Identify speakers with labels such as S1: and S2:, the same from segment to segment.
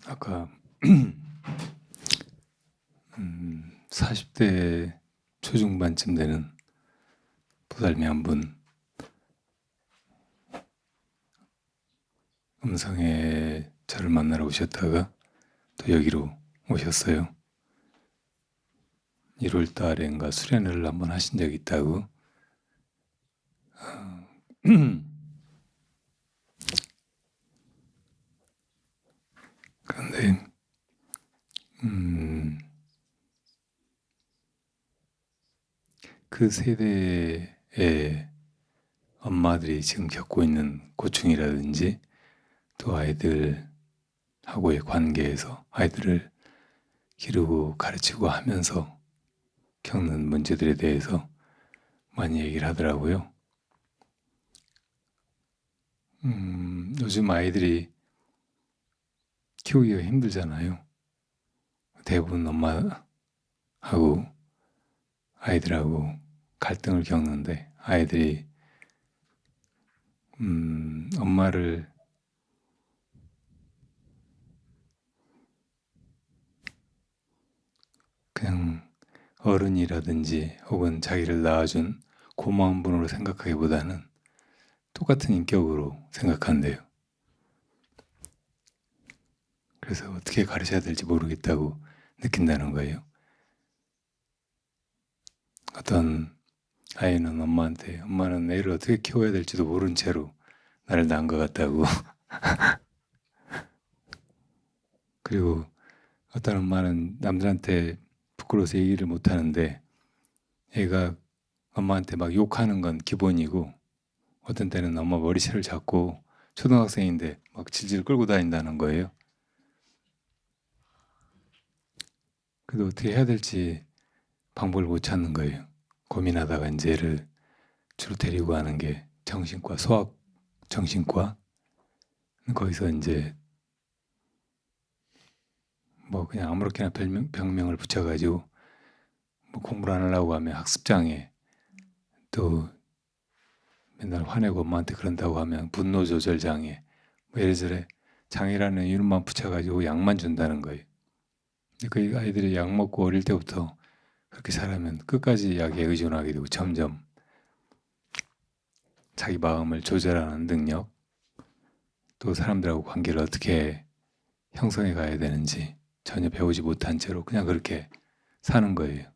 S1: 아까 40대 초중반쯤 되는 보살미 한 분 음성에 저를 만나러 오셨다가 또 여기로 오셨어요. 1월 달엔가 수련회를 한번 하신 적이 있다고. 그런데 그 세대의 엄마들이 지금 겪고 있는 고충이라든지 또 아이들하고의 관계에서 아이들을 기르고 가르치고 하면서 겪는 문제들에 대해서 많이 얘기를 하더라고요. 요즘 아이들이 키우기가 힘들잖아요. 대부분 엄마하고 아이들하고 갈등을 겪는데 아이들이 엄마를 그냥 어른이라든지 혹은 자기를 낳아준 고마운 분으로 생각하기보다는 똑같은 인격으로 생각한대요. 그래서 어떻게 가르쳐야 될지 모르겠다고 느낀다는 거예요. 어떤 아이는 엄마는 애를 어떻게 키워야 될지도 모른 채로 나를 낳은 것 같다고. 그리고 어떤 엄마는 남들한테 부끄러워서 얘기를 못 하는데 애가 엄마한테 막 욕하는 건 기본이고 어떤 때는 엄마 머리채를 잡고 초등학생인데 막 질질 끌고 다닌다는 거예요. 그래도 어떻게 해야 될지 방법을 못 찾는 거예요. 고민하다가 이제 애를 주로 데리고 가는 게 정신과, 소아 정신과. 거기서 이제 뭐 그냥 아무렇게나 병명을 붙여가지고 뭐 공부를 안 하려고 하면 학습장애, 또 맨날 화내고 엄마한테 그런다고 하면 분노 조절 장애, 뭐 이래저래 장애라는 이름만 붙여가지고 약만 준다는 거예요. 그 아이들이 약 먹고 어릴 때부터 그렇게 살아면 끝까지 약에 의존하게 되고 점점 자기 마음을 조절하는 능력, 또 사람들하고 관계를 어떻게 형성해 가야 되는지 전혀 배우지 못한 채로 그냥 그렇게 사는 거예요.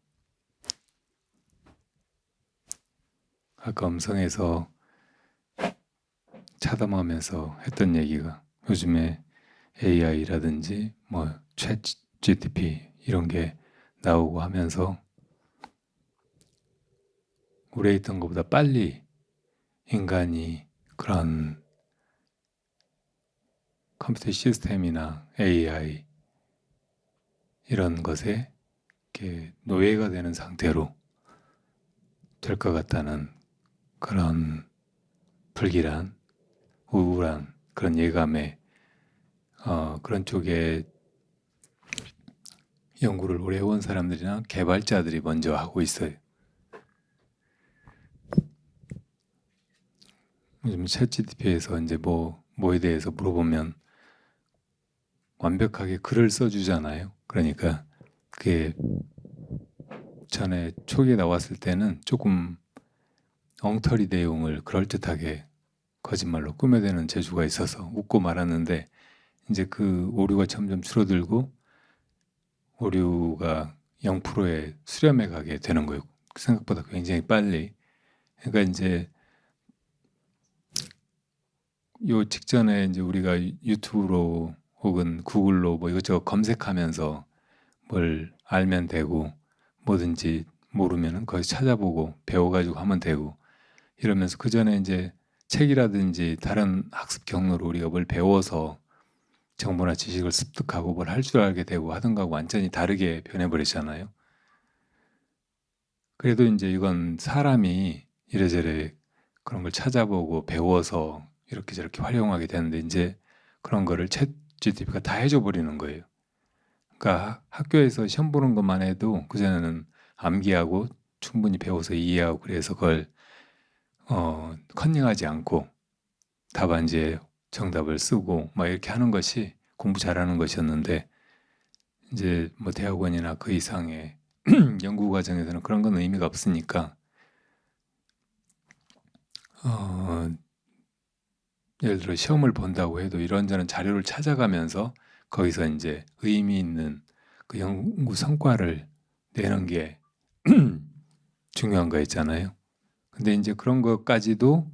S1: 아까 음성에서 차담하면서 했던 얘기가 요즘에 AI라든지 뭐 챗 GTP 이런 게 나오고 하면서 오래 있던 것보다 빨리 인간이 그런 컴퓨터 시스템이나 AI 이런 것에 이렇게 노예가 되는 상태로 될 것 같다는 그런 불길한 우울한 그런 예감에 그런 쪽에 연구를 오래 해온 사람들이나 개발자들이 먼저 하고 있어요. 요즘 챗GPT에서 이제 뭐에 대해서 물어보면 완벽하게 글을 써주잖아요. 그러니까 그게 전에 초기에 나왔을 때는 조금 엉터리 내용을 그럴듯하게 거짓말로 꾸며대는 재주가 있어서 웃고 말았는데 이제 그 오류가 점점 줄어들고 오류가 0%에 수렴해 가게 되는 거예요. 생각보다 굉장히 빨리. 그러니까 이제 요 직전에 이제 우리가 유튜브로 혹은 구글로 뭐 이것저것 검색하면서 뭘 알면 되고 뭐든지 모르면은 거기서 찾아보고 배워가지고 하면 되고 이러면서 그 전에 이제 책이라든지 다른 학습 경로로 우리가 뭘 배워서 정보나 지식을 습득하고 뭘 할 줄 알게 되고 하던 거하고 완전히 다르게 변해버리잖아요. 그래도 이제 이건 사람이 이래저래 그런 걸 찾아보고 배워서 이렇게 저렇게 활용하게 되는데 이제 그런 거를 챗 GTP가 다 해줘 버리는 거예요. 그러니까 학교에서 시험 보는 것만 해도 그전에는 암기하고 충분히 배워서 이해하고 그래서 그걸 컨닝하지 않고 답안지에 정답을 쓰고 막 이렇게 하는 것이 공부 잘하는 것이었는데 이제 뭐 대학원이나 그 이상의 연구 과정에서는 그런 건 의미가 없으니까 예를 들어 시험을 본다고 해도 이런저런 자료를 찾아가면서 거기서 이제 의미 있는 그 연구 성과를 내는 게 중요한 거 있잖아요. 근데 이제 그런 것까지도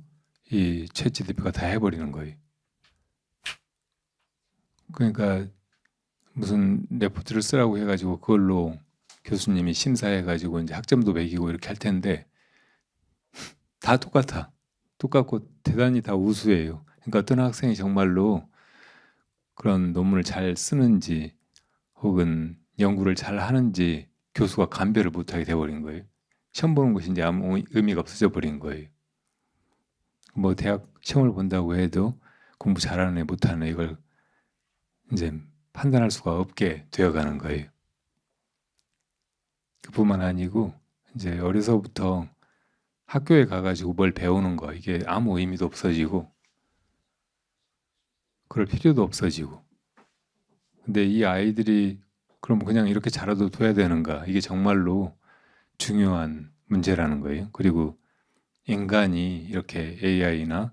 S1: 이 챗GPT가 다 해버리는 거예요. 그러니까 무슨 레포트를 쓰라고 해가지고 그걸로 교수님이 심사해가지고 이제 학점도 매기고 이렇게 할 텐데 다 똑같아. 똑같고 대단히 다 우수해요. 그러니까 어떤 학생이 정말로 그런 논문을 잘 쓰는지 혹은 연구를 잘 하는지 교수가 감별을 못하게 돼버린 거예요. 시험 보는 것이 이제 아무 의미가 없어져 버린 거예요. 뭐 대학 시험을 본다고 해도 공부 잘하는 애 못하는 애 이걸 이제 판단할 수가 없게 되어가는 거예요. 그뿐만 아니고 이제 어려서부터 학교에 가가지고 뭘 배우는 거 이게 아무 의미도 없어지고 그럴 필요도 없어지고 근데 이 아이들이 그럼 그냥 이렇게 자라도 둬야 되는가 이게 정말로 중요한 문제라는 거예요. 그리고 인간이 이렇게 AI나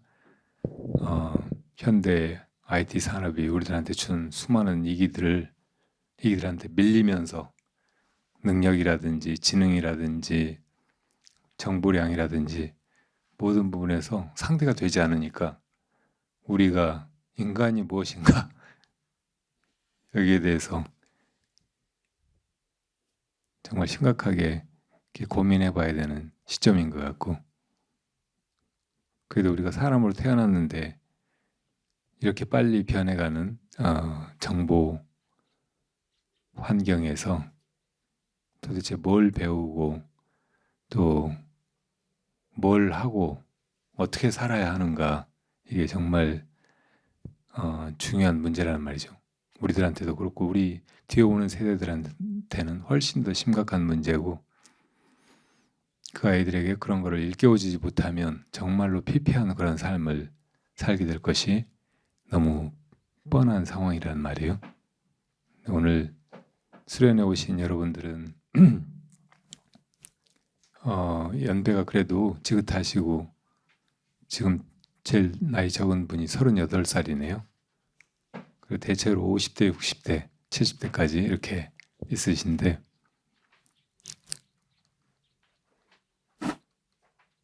S1: 현대 IT 산업이 우리들한테 준 수많은 이기들한테 밀리면서 능력이라든지 지능이라든지 정보량이라든지 모든 부분에서 상대가 되지 않으니까 우리가 인간이 무엇인가 여기에 대해서 정말 심각하게 고민해 봐야 되는 시점인 것 같고 그래도 우리가 사람으로 태어났는데 이렇게 빨리 변해가는 정보 환경에서 도대체 뭘 배우고 또 뭘 하고 어떻게 살아야 하는가 이게 정말 중요한 문제라는 말이죠. 우리들한테도 그렇고 우리 뒤에 오는 세대들한테는 훨씬 더 심각한 문제고 그 아이들에게 그런 거를 일깨워주지 못하면 정말로 피폐한 그런 삶을 살게 될 것이 너무 뻔한 상황이란 말이에요. 오늘 수련회 오신 여러분들은 연배가 그래도 지긋하시고 지금 제일 나이 적은 분이 38살이네요. 그리고 대체로 50대, 60대, 70대까지 이렇게 있으신데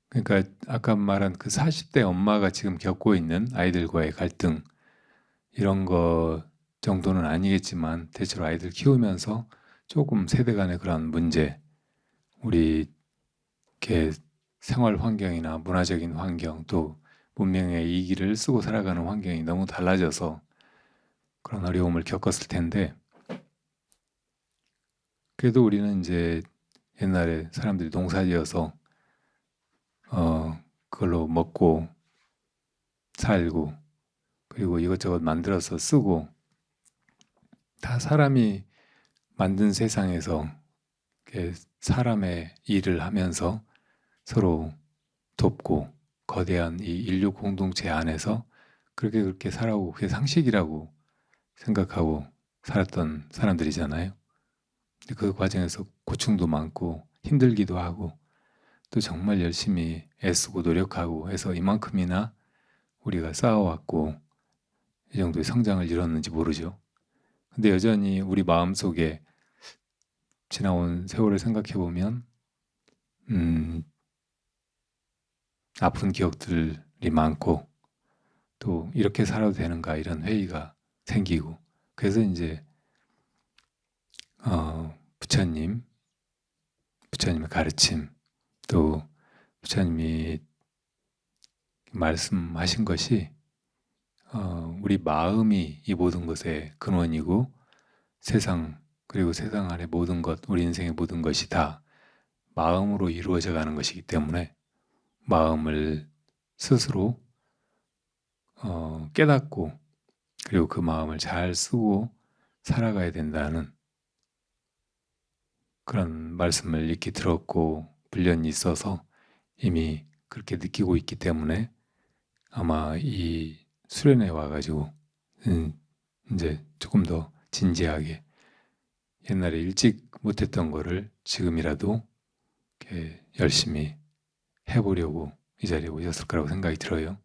S1: 그러니까 아까 말한 그 40대 엄마가 지금 겪고 있는 아이들과의 갈등 이런 거 정도는 아니겠지만 대체로 아이들 키우면서 조금 세대 간의 그런 문제 우리 이렇게 생활 환경이나 문화적인 환경 또 문명의 이기를 쓰고 살아가는 환경이 너무 달라져서 그런 어려움을 겪었을 텐데 그래도 우리는 이제 옛날에 사람들이 농사지어서 그걸로 먹고 살고 그리고 이것저것 만들어서 쓰고 다 사람이 만든 세상에서 사람의 일을 하면서 서로 돕고 거대한 이 인류 공동체 안에서 그렇게 살아오고 그게 상식이라고 생각하고 살았던 사람들이잖아요. 그 과정에서 고충도 많고 힘들기도 하고 또 정말 열심히 애쓰고 노력하고 해서 이만큼이나 우리가 쌓아왔고 이 정도의 성장을 이뤘는지 모르죠. 근데 여전히 우리 마음속에 지나온 세월을 생각해 보면 아픈 기억들이 많고 또 이렇게 살아도 되는가 이런 회의가 생기고 그래서 이제 부처님의 가르침 또 부처님이 말씀하신 것이 우리 마음이 이 모든 것의 근원이고 세상 그리고 세상 안의 모든 것 우리 인생의 모든 것이 다 마음으로 이루어져 가는 것이기 때문에 마음을 스스로 깨닫고 그리고 그 마음을 잘 쓰고 살아가야 된다는 그런 말씀을 익히 들었고 불련이 있어서 이미 그렇게 느끼고 있기 때문에 아마 이 수련회 와가지고 이제 조금 더 진지하게 옛날에 일찍 못했던 거를 지금이라도 이렇게 열심히 해보려고 이 자리에 오셨을 거라고 생각이 들어요.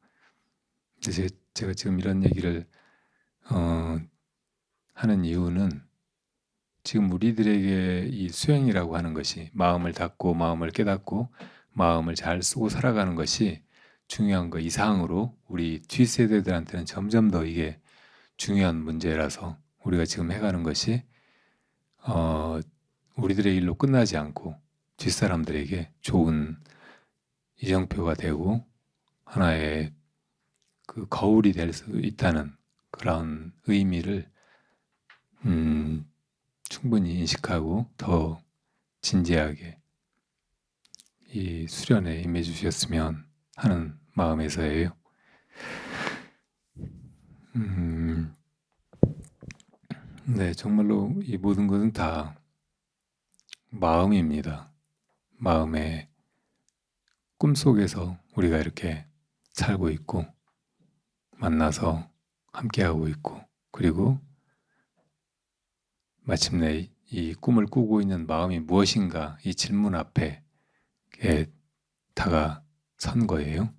S1: 근데 제가 지금 이런 얘기를 하는 이유는 지금 우리들에게 이 수행이라고 하는 것이 마음을 닫고 마음을 깨닫고 마음을 잘 쓰고 살아가는 것이 중요한 거 이상으로 우리 뒷세대들한테는 점점 더 이게 중요한 문제라서 우리가 지금 해가는 것이 우리들의 일로 끝나지 않고 뒷사람들에게 좋은 이정표가 되고 하나의 그 거울이 될 수 있다는 그런 의미를 충분히 인식하고 더 진지하게 이 수련에 임해 주셨으면 하는 마음에서예요. 네, 정말로 이 모든 것은 다 마음입니다. 마음의 꿈속에서 우리가 이렇게 살고 있고 만나서 함께하고 있고 그리고 마침내 이 꿈을 꾸고 있는 마음이 무엇인가 이 질문 앞에 다가선 거예요.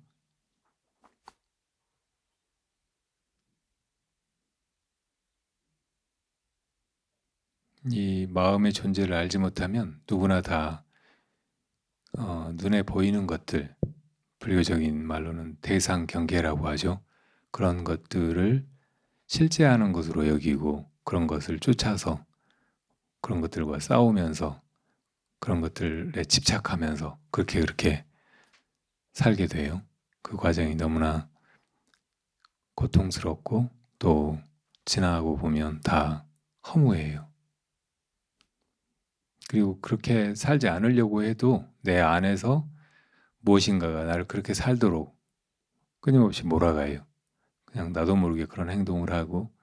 S1: 이 마음의 존재를 알지 못하면 누구나 다 눈에 보이는 것들, 불교적인 말로는 대상 경계라고 하죠. 그런 것들을 실제하는 것으로 여기고 그런 것을 쫓아서 그런 것들과 싸우면서 그런 것들에 집착하면서 그렇게 살게 돼요. 그 과정이 너무나 고통스럽고 또 지나가고 보면 다 허무해요. 그리고 그렇게 살지 않으려고 해도 내 안에서 무엇인가가 나를 그렇게 살도록 끊임없이 몰아가요. 그냥 나도 모르게 그런 행동을 하고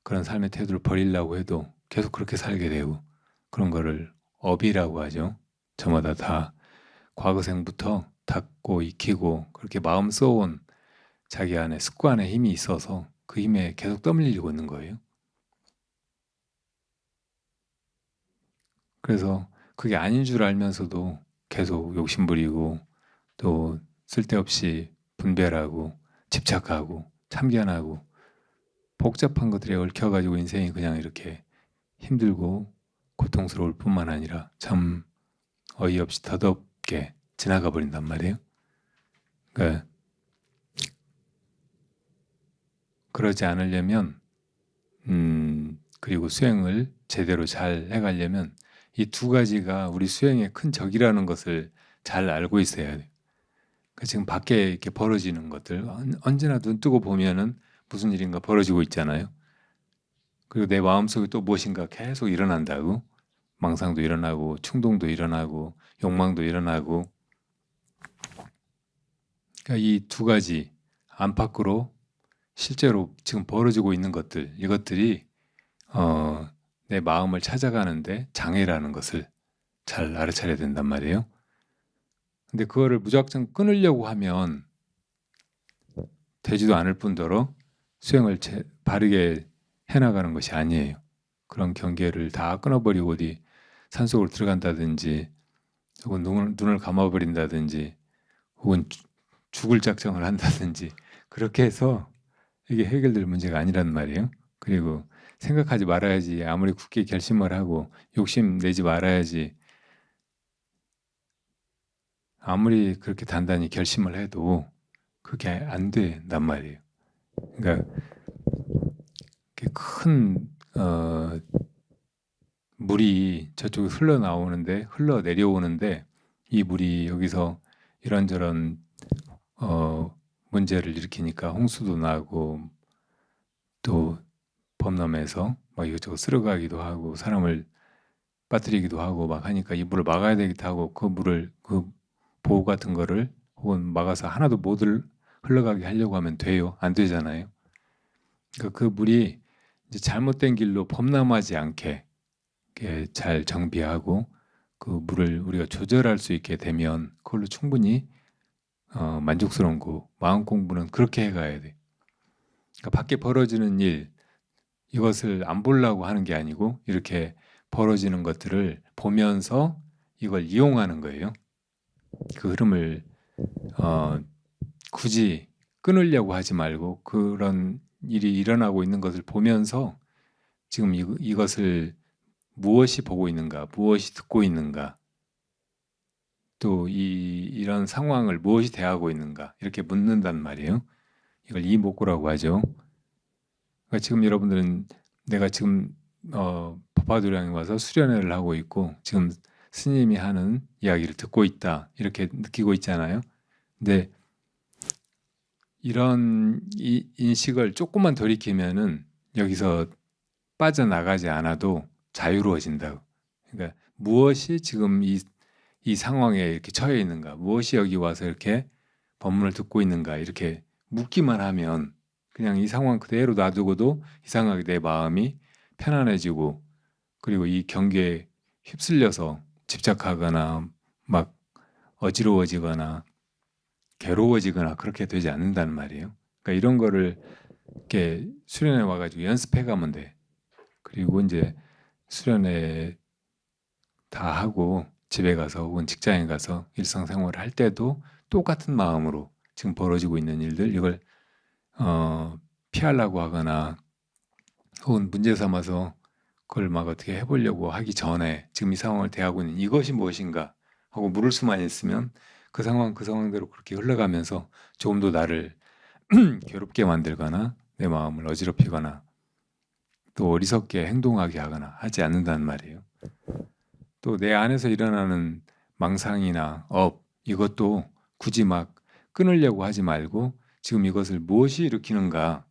S1: 그런 삶의 태도를 버리려고 해도 계속 그렇게 살게 되고 그런 거를 업이라고 하죠. 저마다 다 과거생부터 닦고 익히고 그렇게 마음 써온 자기 안에 습관의 힘이 있어서 그 힘에 계속 떠밀리고 있는 거예요. 그래서 그게 아닌 줄 알면서도 계속 욕심부리고 또 쓸데없이 분별하고 집착하고 참견하고 복잡한 것들에 얽혀가지고 인생이 그냥 이렇게 힘들고 고통스러울 뿐만 아니라 참 어이없이 더덥게 지나가 버린단 말이에요. 그러니까 그러지 않으려면 그리고 수행을 제대로 잘 해가려면 이 두 가지가 우리 수행의 큰 적이라는 것을 잘 알고 있어야 돼요. 그러니까 지금 밖에 이렇게 벌어지는 것들 언제나 눈 뜨고 보면은 무슨 일인가 벌어지고 있잖아요. 그리고 내 마음속에 또 무엇인가 계속 일어난다고 망상도 일어나고 충동도 일어나고 욕망도 일어나고 그러니까 이 두 가지 안팎으로 실제로 지금 벌어지고 있는 것들 이것들이 내 마음을 찾아가는데 장애라는 것을 잘 알아차려야 된단 말이에요. 근데 그거를 무작정 끊으려고 하면 되지도 않을 뿐더러 수행을 바르게 해나가는 것이 아니에요. 그런 경계를 다 끊어버리고 어디 산속으로 들어간다든지 혹은 눈을 감아버린다든지 혹은 죽을 작정을 한다든지 그렇게 해서 이게 해결될 문제가 아니란 말이에요. 그리고 생각하지 말아야지 아무리 굳게 결심을 하고 욕심 내지 말아야지 아무리 그렇게 단단히 결심을 해도 그게 안 된단 말이에요. 그러니까 큰 물이 저쪽에 흘러내려오는데 이 물이 여기서 이런저런 문제를 일으키니까 홍수도 나고 또 범람해서 막 이것저것 쓸어가기도 하고 사람을 빠뜨리기도 하고 막 하니까 이 물을 막아야 되기도 하고 그 보호 같은 거를 혹은 막아서 하나도 못 흘러가게 하려고 하면 돼요? 안 되잖아요. 그러니까 그 물이 이제 잘못된 길로 범람하지 않게 잘 정비하고 그 물을 우리가 조절할 수 있게 되면 그걸로 충분히 만족스러운 거 마음 공부는 그렇게 해가야 돼. 그러니까 밖에 벌어지는 일 이것을 안 보려고 하는 게 아니고 이렇게 벌어지는 것들을 보면서 이걸 이용하는 거예요. 그 흐름을 굳이 끊으려고 하지 말고 그런 일이 일어나고 있는 것을 보면서 지금 이것을 무엇이 보고 있는가, 무엇이 듣고 있는가, 또 이런 상황을 무엇이 대하고 있는가 이렇게 묻는단 말이에요. 이걸 이목구라고 하죠. 그러니까 지금 여러분들은 내가 지금 법화도량에 와서 수련회를 하고 있고 지금 스님이 하는 이야기를 듣고 있다 이렇게 느끼고 있잖아요. 근데 이런 인식을 조금만 돌이키면은 여기서 빠져나가지 않아도 자유로워진다고. 그러니까 무엇이 지금 이 상황에 이렇게 처해 있는가, 무엇이 여기 와서 이렇게 법문을 듣고 있는가 이렇게 묻기만 하면 그냥 이 상황 그대로 놔두고도 이상하게 내 마음이 편안해지고 그리고 이 경계에 휩쓸려서 집착하거나 막 어지러워지거나 괴로워지거나 그렇게 되지 않는다는 말이에요. 그러니까 이런 거를 이렇게 수련회 와가지고 연습해 가면 돼. 그리고 이제 수련회 다 하고 집에 가서 혹은 직장에 가서 일상생활을 할 때도 똑같은 마음으로 지금 벌어지고 있는 일들 이걸 피하려고 하거나 혹은 문제 삼아서 그걸 막 어떻게 해보려고 하기 전에 지금 이 상황을 대하고 있는 이것이 무엇인가 하고 물을 수만 있으면 그 상황대로 그렇게 흘러가면서 조금 더 나를 괴롭게 만들거나 내 마음을 어지럽히거나 또 어리석게 행동하게 하거나 하지 않는다는 말이에요. 또 내 안에서 일어나는 망상이나 이것도 굳이 막 끊으려고 하지 말고 지금 이것을 무엇이 일으키는가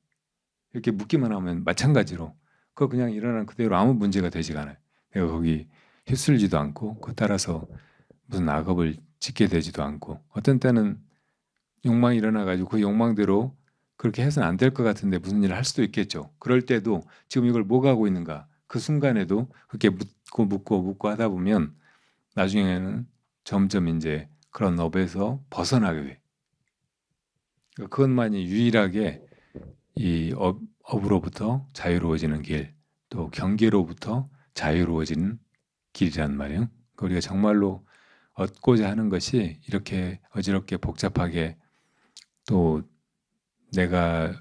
S1: 이렇게 묻기만 하면 마찬가지로 그거 그냥 일어나는 그대로 아무 문제가 되지가 않아요. 내가 거기 휩쓸지도 않고 그 따라서 무슨 악업을 짓게 되지도 않고 어떤 때는 욕망이 일어나가지고 그 욕망대로 그렇게 해서는 안 될 것 같은데 무슨 일을 할 수도 있겠죠. 그럴 때도 지금 이걸 뭐가 하고 있는가 그 순간에도 그렇게 묻고 하다 보면 나중에는 점점 이제 그런 업에서 벗어나게 돼. 그것만이 유일하게 이 업으로부터 자유로워지는 길, 또 경계로부터 자유로워지는 길이란 말이에요. 우리가 정말로 얻고자 하는 것이 이렇게 어지럽게 복잡하게 또 내가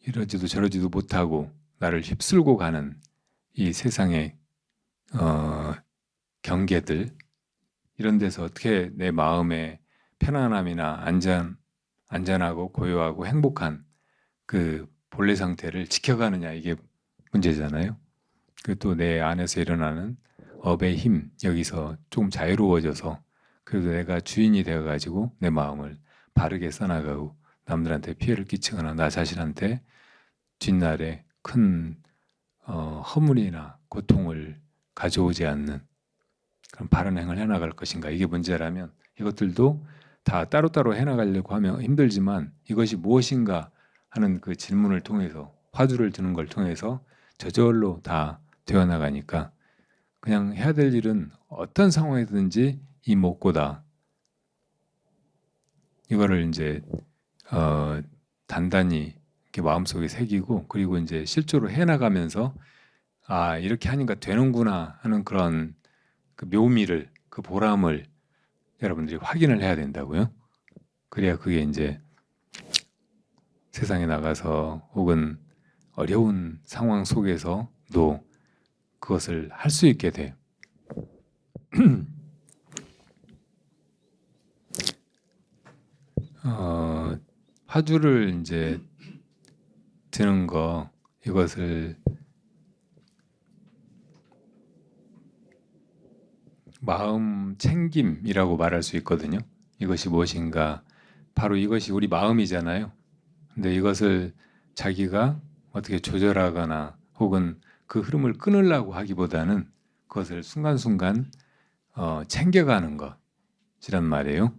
S1: 이러지도 저러지도 못하고 나를 휩쓸고 가는 이 세상의 경계들 이런 데서 어떻게 내 마음의 편안함이나 안전하고 고요하고 행복한 그 본래 상태를 지켜가느냐 이게 문제잖아요. 그 또 내 안에서 일어나는 업의 힘 여기서 조금 자유로워져서 그래도 내가 주인이 되어가지고 내 마음을 바르게 써나가고 남들한테 피해를 끼치거나 나 자신한테 뒷날에 큰 허물이나 고통을 가져오지 않는 그런 바른 행을 해나갈 것인가 이게 문제라면 이것들도 다 따로따로 해나가려고 하면 힘들지만 이것이 무엇인가 하는 그 질문을 통해서 화두를 드는 걸 통해서 저절로 다 되어나가니까 그냥 해야 될 일은 어떤 상황이든지 이 목고다 이거를 이제 단단히 이렇게 마음속에 새기고 그리고 이제 실제로 해나가면서 아 이렇게 하니까 되는구나 하는 그런 그 묘미를 그 보람을 여러분들이 확인을 해야 된다고요. 그래야 그게 이제 세상에 나가서 혹은 어려운 상황 속에서도 그것을 할 수 있게 돼요. 화두를 이제 드는 거 이것을 마음 챙김이라고 말할 수 있거든요. 이것이 무엇인가? 바로 이것이 우리 마음이잖아요. 근데 이것을 자기가 어떻게 조절하거나 혹은 그 흐름을 끊으려고 하기보다는 그것을 순간순간 챙겨가는 것이란 말이에요.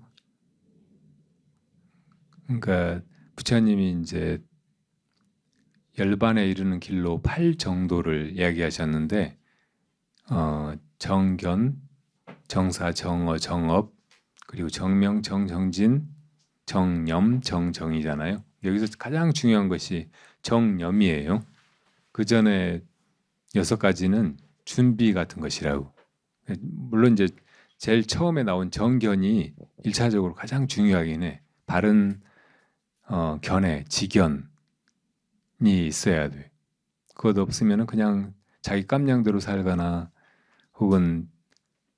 S1: 그러니까 부처님이 이제 열반에 이르는 길로 8 정도를 이야기하셨는데 정견, 정사, 정어, 정업 그리고 정명, 정정진, 정념, 정정이잖아요. 여기서 가장 중요한 것이 정념이에요. 그 전에 6가지는 준비 같은 것이라고. 물론 이제 제일 처음에 나온 정견이 1차적으로 가장 중요하긴 해. 바른 견해, 지견이 있어야 돼. 그것 없으면 그냥 자기 깜냥대로 살거나 혹은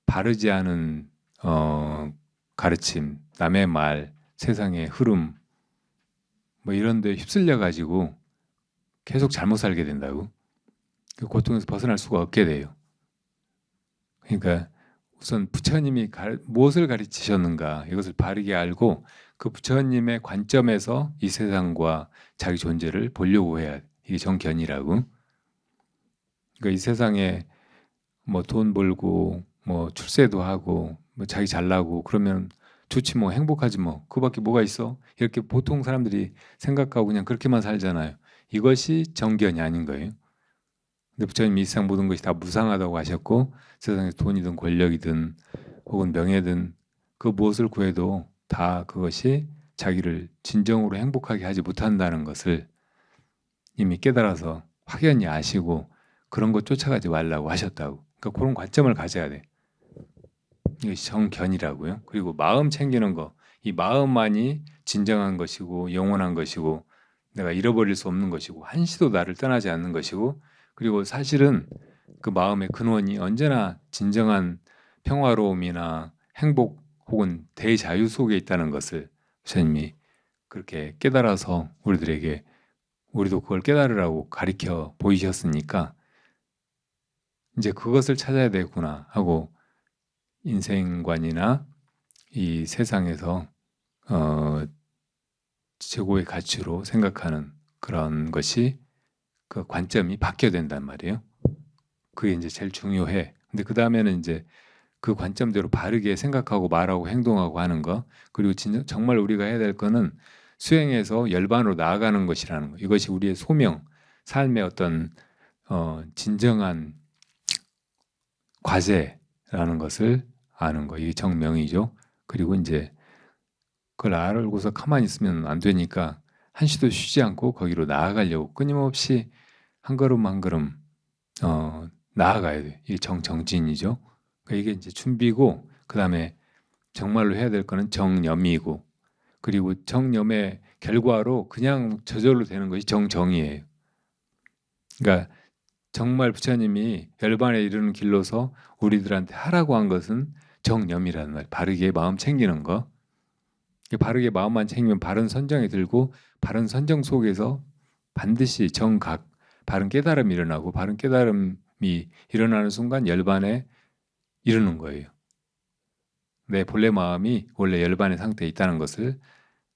S1: 바르지 않은 가르침, 남의 말, 세상의 흐름 뭐 이런 데 휩쓸려 가지고 계속 잘못 살게 된다고. 그 고통에서 벗어날 수가 없게 돼요. 그러니까 우선 부처님이 무엇을 가르치셨는가 이것을 바르게 알고 그 부처님의 관점에서 이 세상과 자기 존재를 보려고 해야 돼. 이게 정견이라고. 그러니까 이 세상에 뭐 돈 벌고 뭐 출세도 하고 뭐 자기 잘나고 그러면 좋지 뭐 행복하지 뭐 그밖에 뭐가 있어? 이렇게 보통 사람들이 생각하고 그냥 그렇게만 살잖아요. 이것이 정견이 아닌 거예요. 근데 부처님이 이 세상 모든 것이 다 무상하다고 하셨고 세상에 돈이든 권력이든 혹은 명예든 그 무엇을 구해도 다 그것이 자기를 진정으로 행복하게 하지 못한다는 것을 이미 깨달아서 확연히 아시고 그런 것 쫓아가지 말라고 하셨다고. 그러니까 그런 관점을 가져야 돼. 이것이 정견이라고요. 그리고 마음 챙기는 거, 이 마음만이 진정한 것이고 영원한 것이고 내가 잃어버릴 수 없는 것이고 한시도 나를 떠나지 않는 것이고 그리고 사실은 그 마음의 근원이 언제나 진정한 평화로움이나 행복 혹은 대자유 속에 있다는 것을 부처님이 그렇게 깨달아서 우리들에게 우리도 그걸 깨달으라고 가르쳐 보이셨으니까 이제 그것을 찾아야 되구나 하고 인생관이나 이 세상에서 최고의 가치로 생각하는 그런 것이 그 관점이 바뀌어야 된단 말이에요. 그게 이제 제일 중요해. 근데 그 다음에는 이제 그 관점대로 바르게 생각하고 말하고 행동하고 하는 거 그리고 정말 우리가 해야 될 거는 수행해서 열반으로 나아가는 것이라는 거. 이것이 우리의 소명, 삶의 어떤 진정한 과제라는 것을 아는 거. 이게 정명이죠. 그리고 이제 그걸 알고서 가만히 있으면 안 되니까 한시도 쉬지 않고 거기로 나아가려고 끊임없이 한 걸음 한 걸음 나아가야 돼. 이게 정진이죠. 그러니까 이게 이제 준비고 그 다음에 정말로 해야 될 거는 정념이고 그리고 정념의 결과로 그냥 저절로 되는 것이 정정이에요. 그러니까 정말 부처님이 열반에 이르는 길로서 우리들한테 하라고 한 것은 정념이라는 말. 바르게 마음 챙기는 거. 바르게 마음만 챙기면 바른 선정에 들고 바른 선정 속에서 반드시 정각, 바른 깨달음이 일어나고 바른 깨달음이 일어나는 순간 열반에 이르는 거예요. 내 본래 마음이 원래 열반의 상태에 있다는 것을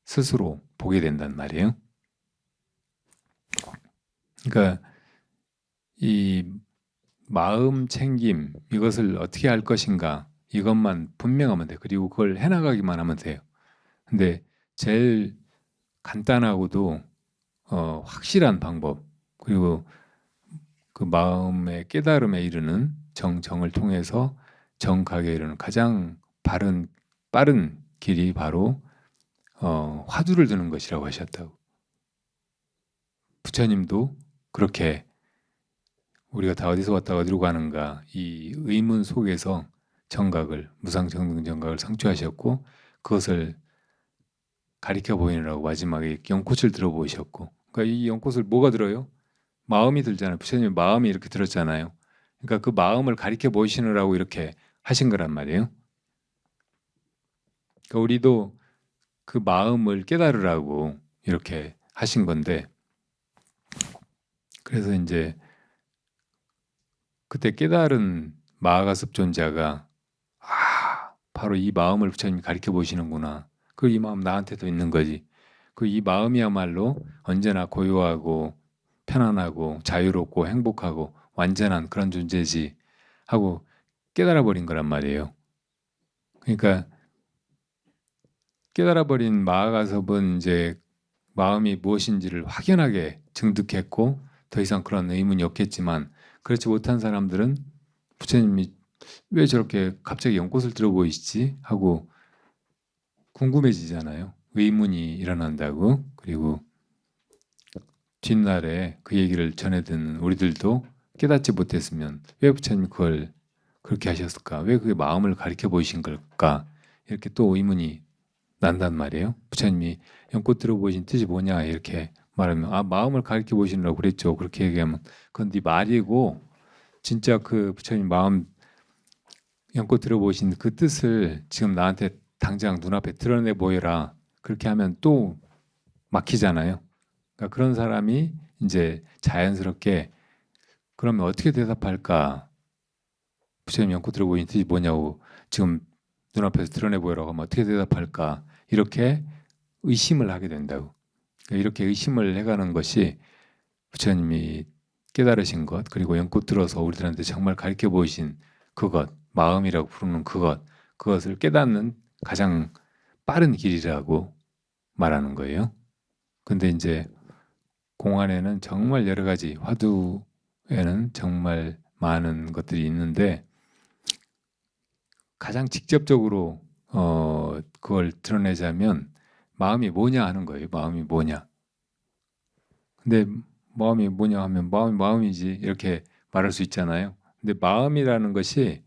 S1: 스스로 보게 된단 말이에요. 그러니까 이 마음 챙김 이것을 어떻게 할 것인가 이것만 분명하면 돼. 그리고 그걸 해나가기만 하면 돼요. 근데 제일 간단하고도 확실한 방법 그리고 그 마음의 깨달음에 이르는 정을 통해서 정각에 이르는 가장 빠른 길이 바로 화두를 드는 것이라고 하셨다고. 부처님도 그렇게 우리가 다 어디서 왔다 어디로 가는가 이 의문 속에서 정각을 무상정등정각을 상주하셨고 그것을 가리켜 보이느라고 마지막에 연꽃을 들어 보이셨고 그러니까 이 연꽃을 뭐가 들어요? 마음이 들잖아요. 부처님 마음이 이렇게 들었잖아요. 그러니까 그 마음을 가리켜 보이시느라고 이렇게 하신 거란 말이에요. 그러니까 우리도 그 마음을 깨달으라고 이렇게 하신 건데 그래서 이제 그때 깨달은 마하가섭존자가 바로 이 마음을 부처님이 가르쳐 보시는구나. 그 이 마음 나한테도 있는 거지. 그 이 마음이야말로 언제나 고요하고 편안하고 자유롭고 행복하고 완전한 그런 존재지 하고 깨달아 버린 거란 말이에요. 그러니까 깨달아 버린 마하가섭은 이제 마음이 무엇인지를 확연하게 증득했고 더 이상 그런 의문이 없겠지만 그렇지 못한 사람들은 부처님이 왜 저렇게 갑자기 연꽃을 들어 보이시지? 하고 궁금해지잖아요. 의문이 일어난다고. 그리고 뒷날에 그 얘기를 전해 듣는 우리들도 깨닫지 못했으면 왜 부처님이 그걸 그렇게 하셨을까? 왜 그게 마음을 가르쳐 보이신 걸까? 이렇게 또 의문이 난단 말이에요. 부처님이 연꽃 들어보신 뜻이 뭐냐 이렇게 말하면 마음을 가르쳐 보시느라고 그랬죠. 그렇게 얘기하면 그건 네 말이고 진짜 그 부처님 마음 연꽃 들어보신 그 뜻을 지금 나한테 당장 눈앞에 드러내 보여라. 그렇게 하면 또 막히잖아요. 그러니까 그런 사람이 이제 자연스럽게 그러면 어떻게 대답할까? 부처님 연꽃 들어보신 뜻이 뭐냐고 지금 눈앞에서 드러내 보여라고 하면 어떻게 대답할까? 이렇게 의심을 하게 된다고. 그러니까 이렇게 의심을 해가는 것이 부처님이 깨달으신 것 그리고 연꽃 들어서 우리들한테 정말 가르쳐 보이신 그것 마음이라고 부르는 그것을 깨닫는 가장 빠른 길이라고 말하는 거예요. 근데 이제 공안에는 정말 여러 가지 화두에는 정말 많은 것들이 있는데 가장 직접적으로 그걸 드러내자면 마음이 뭐냐 하는 거예요. 마음이 뭐냐. 근데 마음이 뭐냐 하면 마음이 마음이지 이렇게 말할 수 있잖아요. 근데 마음이라는 것이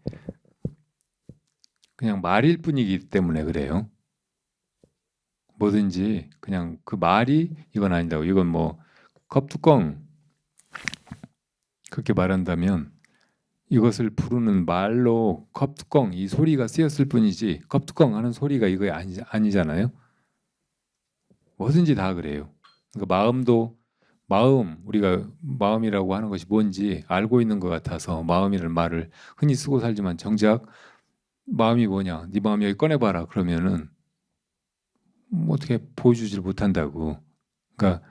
S1: 그냥 말일 뿐이기 때문에 그래요. 뭐든지 그냥 그 말이 이건 아니다고. 이건 뭐 컵뚜껑 그렇게 말한다면 이것을 부르는 말로 컵뚜껑 이 소리가 쓰였을 뿐이지 컵뚜껑 하는 소리가 이거 아니잖아요. 뭐든지 다 그래요. 그러니까 마음도 우리가 마음이라고 하는 것이 뭔지 알고 있는 것 같아서 마음이라는 말을 흔히 쓰고 살지만 정작 마음이 뭐냐? 네 마음 여기 꺼내봐라. 그러면은 뭐 어떻게 보여주질 못한다고. 그러니까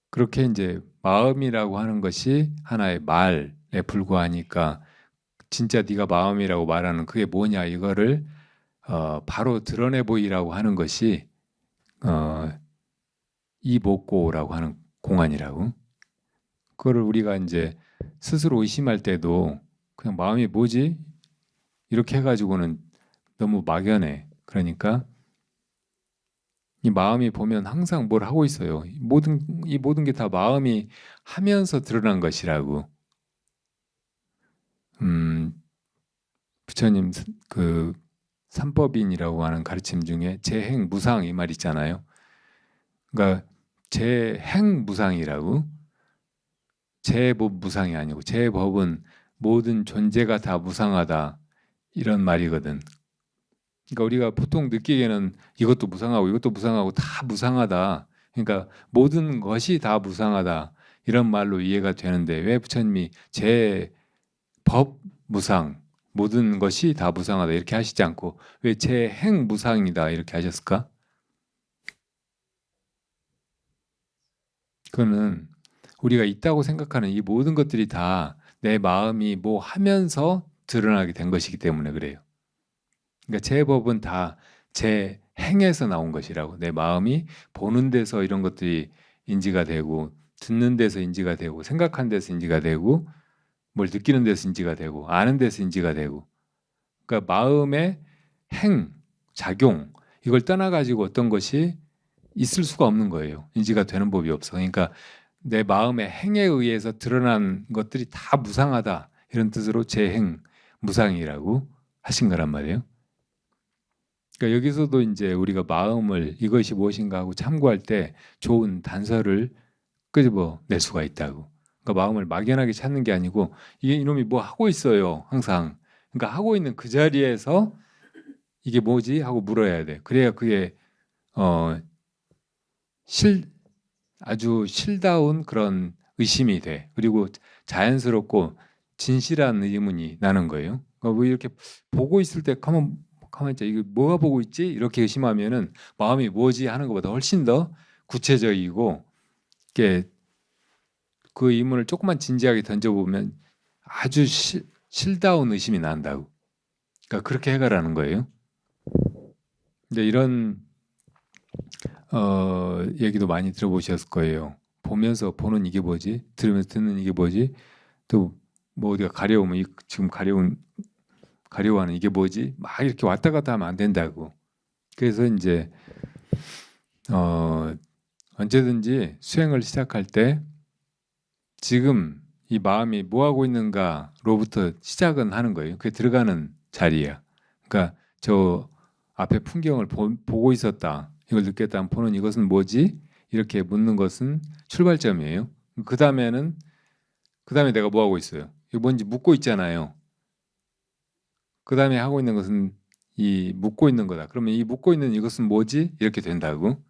S1: 그렇게 이제 마음이라고 하는 것이 하나의 말에 불과하니까 진짜 네가 마음이라고 말하는 그게 뭐냐 이거를 바로 드러내 보이라고 하는 것이 이목고라고 하는 공안이라고. 그거를 우리가 이제 스스로 의심할 때도 그냥 마음이 뭐지? 이렇게 해가지고는 너무 막연해. 그러니까 이 마음이 보면 항상 뭘 하고 있어요. 이 모든 게 다 마음이 하면서 드러난 것이라고. 부처님 그 삼법인이라고 하는 가르침 중에 재행무상 이 말 있잖아요. 그러니까 재행무상이라고. 재법 무상이 아니고 재법은 모든 존재가 다 무상하다 이런 말이거든. 그러니까 우리가 보통 느끼기에는 이것도 무상하고 다 무상하다. 그러니까 모든 것이 다 무상하다 이런 말로 이해가 되는데 왜 부처님이 재법 무상 모든 것이 다 무상하다 이렇게 하시지 않고 왜 재행 무상이다 이렇게 하셨을까? 그거는 우리가 있다고 생각하는 이 모든 것들이 다 내 마음이 뭐 하면서 드러나게 된 것이기 때문에 그래요. 그러니까 제 법은 다 제 행에서 나온 것이라고. 내 마음이 보는 데서 이런 것들이 인지가 되고 듣는 데서 인지가 되고 생각한 데서 인지가 되고 뭘 느끼는 데서 인지가 되고 아는 데서 인지가 되고 그러니까 마음의 행, 작용 이걸 떠나가지고 어떤 것이 있을 수가 없는 거예요. 인지가 되는 법이 없어. 그러니까 내 마음의 행에 의해서 드러난 것들이 다 무상하다 이런 뜻으로 재행 무상이라고 하신 거란 말이에요. 그러니까 여기서도 이제 우리가 마음을 이것이 무엇인가 하고 참고할 때 좋은 단서를 끄집어낼 수가 있다고. 그러니까 마음을 막연하게 찾는 게 아니고 이게 이놈이 뭐 하고 있어요 항상. 그러니까 하고 있는 그 자리에서 이게 뭐지 하고 물어야 돼. 그래야 그게 어, 아주 실다운 그런 의심이 돼. 그리고 자연스럽고 진실한 의문이 나는 거예요. 그러니까 뭐 이렇게 보고 있을 때 가만 있자. 이거 뭐가 보고 있지? 이렇게 의심하면은 마음이 뭐지 하는 것보다 훨씬 더 구체적이고 이게 그 의문을 조금만 진지하게 던져보면 아주 실다운 의심이 난다고. 그러니까 그렇게 해가라는 거예요. 이제 이런 얘기도 많이 들어보셨을 거예요. 보면서 보는 이게 뭐지? 들으면서 듣는 이게 뭐지? 또 뭐 어디가 가려우면 지금 가려워하는 이게 뭐지? 막 이렇게 왔다 갔다 하면 안 된다고. 그래서 이제 언제든지 수행을 시작할 때 지금 이 마음이 뭐 하고 있는가로부터 시작은 하는 거예요. 그게 들어가는 자리야. 그러니까 저 앞에 풍경을 보고 있었다. 이걸 느꼈다. 보는 이것은 뭐지? 이렇게 묻는 것은 출발점이에요. 그 다음에 내가 뭐 하고 있어요? 이거 뭔지 묻고 있잖아요. 그 다음에 하고 있는 것은 이 묻고 있는 거다. 그러면 이 묻고 있는 이것은 뭐지? 이렇게 된다고.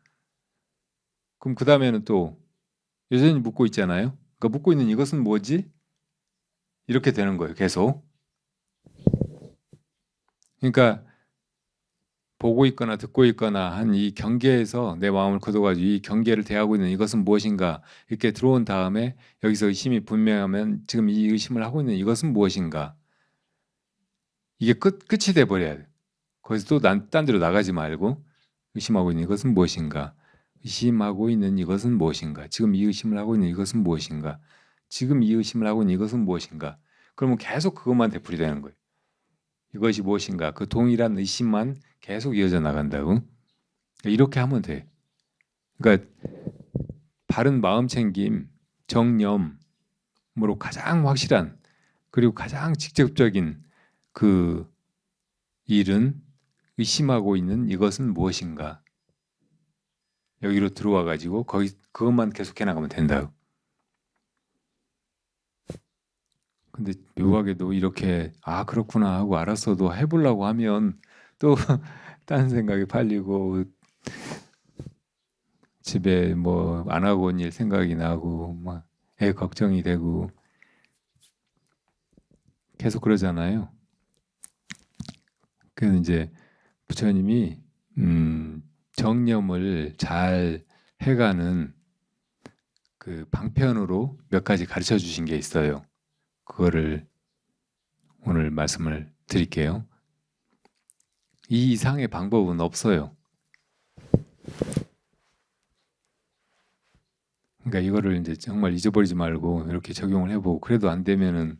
S1: 그럼 그 다음에는 또 여전히 묻고 있잖아요. 그러니까 묻고 있는 이것은 뭐지? 이렇게 되는 거예요. 계속. 그러니까 보고 있거나 듣고 있거나 한 이 경계에서 내 마음을 거둬가지고 이 경계를 대하고 있는 이것은 무엇인가 이렇게 들어온 다음에 여기서 의심이 분명하면 지금 이 의심을 하고 있는 이것은 무엇인가 이게 끝이 돼 버려야 돼. 거기서 또 딴 데로 나가지 말고 의심하고 있는 이것은 무엇인가, 의심하고 있는 이것은 무엇인가, 지금 이 의심을 하고 있는 이것은 무엇인가, 지금 이 의심을 하고 있는 이것은 무엇인가. 그러면 계속 그것만 되풀이되는 거예요. 이것이 무엇인가, 그 동일한 의심만 계속 이어져 나간다고. 이렇게 하면 돼. 그러니까 바른 마음 챙김, 정념으로 가장 확실한 그리고 가장 직접적인 그 일은 의심하고 있는 이것은 무엇인가. 여기로 들어와 가지고 거기 그것만 계속해 나가면 된다. 근데 묘하게도 이렇게 아 그렇구나 하고 알았어도 해보려고 하면 또 딴 생각이 팔리고 집에 뭐 안 하고 온 일 생각이 나고 막 애 걱정이 되고 계속 그러잖아요. 그래서 이제 부처님이 정념을 잘 해가는 그 방편으로 몇 가지 가르쳐 주신 게 있어요. 그거를 오늘 말씀을 드릴게요. 이 이상의 방법은 없어요. 그러니까 이거를 이제 정말 잊어버리지 말고 이렇게 적용을 해보고 그래도 안 되면은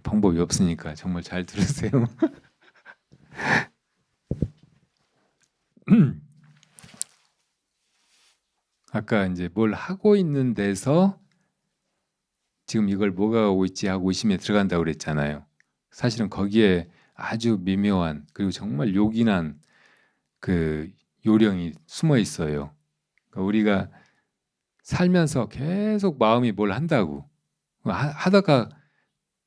S1: 방법이 없으니까 정말 잘 들으세요. 아까 이제 뭘 하고 있는 데서 지금 이걸 뭐가 하고 있지 하고 의심에 들어간다고 그랬잖아요. 사실은 거기에 아주 미묘한 그리고 정말 요긴한 그 요령이 숨어 있어요. 그러니까 우리가 살면서 계속 마음이 뭘 한다고 하다가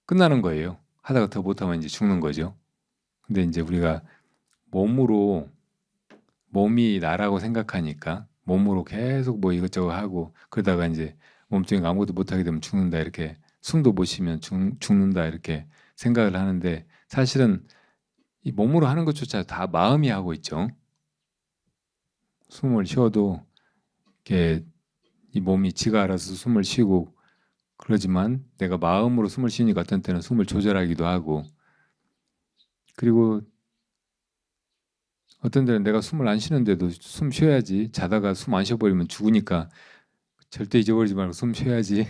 S1: 끝나는 거예요. 하다가 더 못하면 이제 죽는 거죠. 근데 이제 우리가 몸이 나라고 생각하니까 몸으로 계속 뭐 이것저것 하고 그러다가 이제 몸뚱이가 아무것도 못하게 되면 죽는다 이렇게 숨도 못 쉬면 죽는다 이렇게 생각을 하는데 사실은 이 몸으로 하는 것조차 다 마음이 하고 있죠. 숨을 쉬어도 이렇게 이 몸이 지가 알아서 숨을 쉬고 그러지만 내가 마음으로 숨을 쉬니까 어떤 때는 숨을 조절하기도 하고 그리고 어떤 데는 내가 숨을 안 쉬는데도 숨 쉬어야지 자다가 숨 안 쉬어버리면 죽으니까 절대 잊어버리지 말고 숨 쉬어야지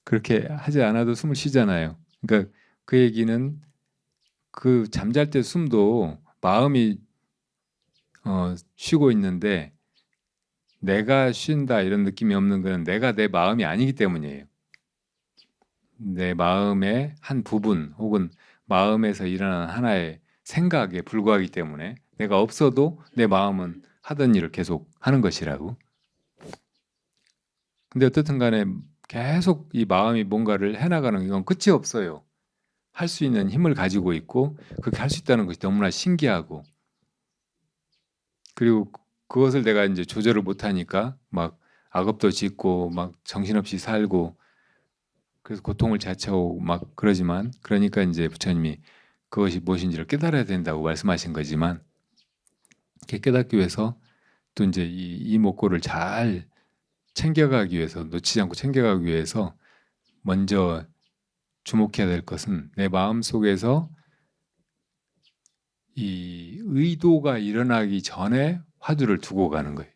S1: 그렇게 하지 않아도 숨을 쉬잖아요. 그러니까 그 얘기는 그 잠잘 때 숨도 마음이 쉬고 있는데 내가 쉰다 이런 느낌이 없는 것은 내가 내 마음이 아니기 때문이에요. 내 마음의 한 부분 혹은 마음에서 일어나는 하나의 생각에 불과하기 때문에 내가 없어도 내 마음은 하던 일을 계속 하는 것이라고. 근데 어떻든 간에 계속 이 마음이 뭔가를 해나가는 이건 끝이 없어요. 할 수 있는 힘을 가지고 있고 그렇게 할 수 있다는 것이 너무나 신기하고 그리고 그것을 내가 이제 조절을 못하니까 막 악업도 짓고 막 정신없이 살고 그래서 고통을 자처하고 막 그러지만 그러니까 이제 부처님이 그것이 무엇인지를 깨달아야 된다고 말씀하신 거지만 이렇게 깨닫기 위해서 또 이제 이 목고를 잘 챙겨가기 위해서 놓치지 않고 챙겨가기 위해서 먼저 주목해야 될 것은 내 마음 속에서 이 의도가 일어나기 전에 화두를 두고 가는 거예요.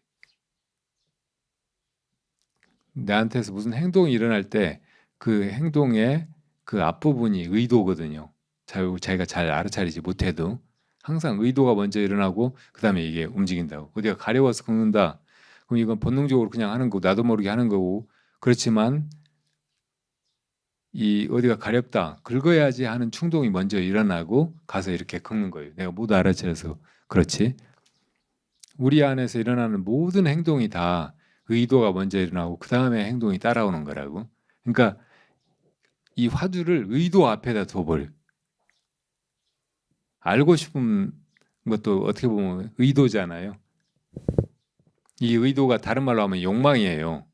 S1: 나한테서 무슨 행동이 일어날 때 그 행동의 그 앞부분이 의도거든요. 자기가 잘 알아차리지 못해도 항상 의도가 먼저 일어나고 그 다음에 이게 움직인다고. 어디가 가려워서 긁는다. 그럼 이건 본능적으로 그냥 하는 거고 나도 모르게 하는 거고 그렇지만 이 어디가 가렵다 긁어야지 하는 충동이 먼저 일어나고 가서 이렇게 긁는 거예요. 내가 못 알아채려서 그렇지. 우리 안에서 일어나는 모든 행동이 다 의도가 먼저 일어나고 그 다음에 행동이 따라오는 거라고. 그러니까 이 화두를 의도 앞에다 둬버려. 알고 싶은 것도 어떻게 보면 의도잖아요. 이 의도가 다른 말로 하면 욕망이에요.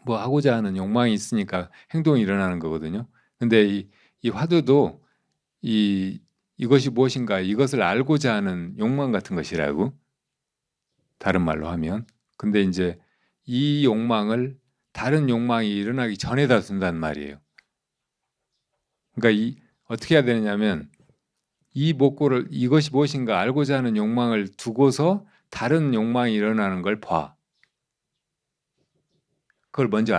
S1: 뭐 하고자 하는 욕망이 있으니까 행동이 일어나는 거거든요. 근데 이 화두도 이것이 무엇인가 이것을 알고자 하는 욕망 같은 것이라고. 다른 말로 하면. 근데 이제 이 욕망을 다른 욕망이 일어나기 전에다 둔단 말이에요. 그러니까 어떻게 해야 되느냐면 이 목고를 이것이 무엇인가 알고자 하는 욕망을 두고서 다른 욕망이 일어나는 걸 봐. 그걸 먼저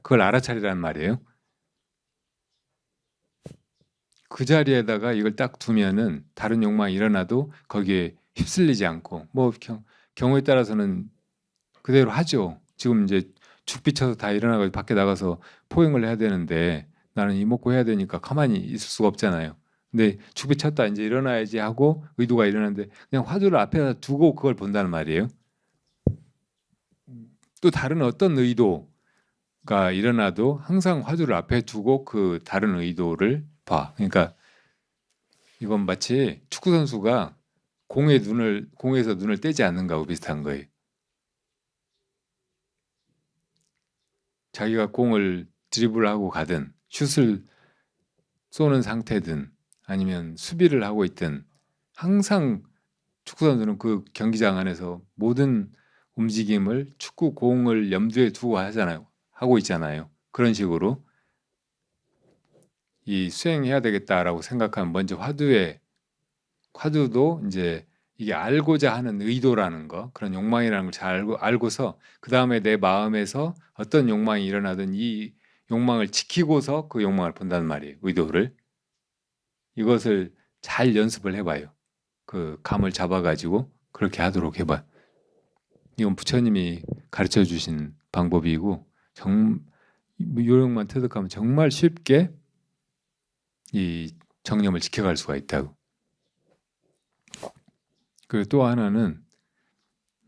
S1: 그걸 알아차리라는 말이에요. 그 자리에다가 이걸 딱 두면은 다른 욕망이 일어나도 거기에 휩쓸리지 않고 뭐 경우에 따라서는 그대로 하죠. 지금 이제 죽비 쳐서 다 일어나고 밖에 나가서 포용을 해야 되는데 나는 이목구 해야 되니까 가만히 있을 수가 없잖아요. 근데 죽비 쳤다 이제 일어나야지 하고 의도가 일어나는데 그냥 화두를 앞에다 두고 그걸 본다는 말이에요. 또 다른 어떤 의도가 일어나도 항상 화두를 앞에 두고 그 다른 의도를 봐. 그러니까 이건 마치 축구 선수가 공에서 눈을 떼지 않는 거하고 비슷한 거예요. 자기가 공을 드리블하고 가든 슛을 쏘는 상태든 아니면 수비를 하고 있든 항상 축구 선수는 그 경기장 안에서 모든 움직임을 축구 공을 염두에 두고 하잖아요. 하고 있잖아요. 그런 식으로 이 수행해야 되겠다라고 생각하면 먼저 화두도 이제 이게 알고자 하는 의도라는 거, 그런 욕망이라는 걸 잘 알고서 그 다음에 내 마음에서 어떤 욕망이 일어나든 이 욕망을 지키고서 그 욕망을 본다는 말이에요. 의도를. 이것을 잘 연습을 해봐요. 그 감을 잡아가지고 그렇게 하도록 해봐요. 이건 부처님이 가르쳐 주신 방법이고 요령만 터득하면 정말 쉽게 이 정념을 지켜갈 수가 있다고. 그리고 또 하나는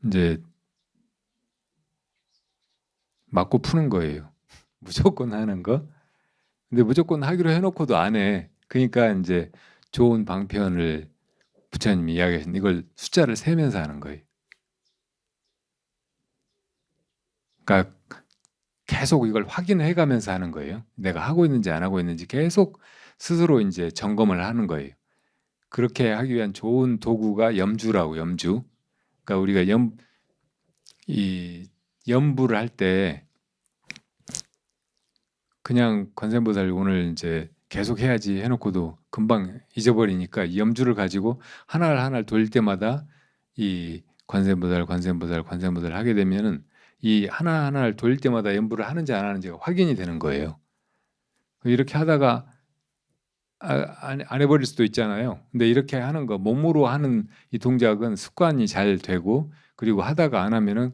S1: 이제 맞고 푸는 거예요. 무조건 하는 거. 근데 무조건 하기로 해놓고도 안 해. 그러니까 이제 좋은 방편을 부처님이 이야기하신 이걸 숫자를 세면서 하는 거예요. 그러니까 계속 이걸 확인해 가면서 하는 거예요. 내가 하고 있는지 안 하고 있는지 계속 스스로 이제 점검을 하는 거예요. 그렇게 하기 위한 좋은 도구가 염주라고 염주. 그러니까 우리가 이 염불을 할 때 그냥 관세음보살 오늘 이제 계속 해야지 해놓고도 금방 잊어버리니까 이 염주를 가지고 하나를 하나를 돌릴 때마다 이 관세음보살 하게 되면은 이 하나하나를 돌릴 때마다 염불을 하는지 안 하는지가 확인이 되는 거예요. 이렇게 하다가 안 해버릴 수도 있잖아요. 근데 이렇게 하는 거 몸으로 하는 이 동작은 습관이 잘 되고 그리고 하다가 안 하면은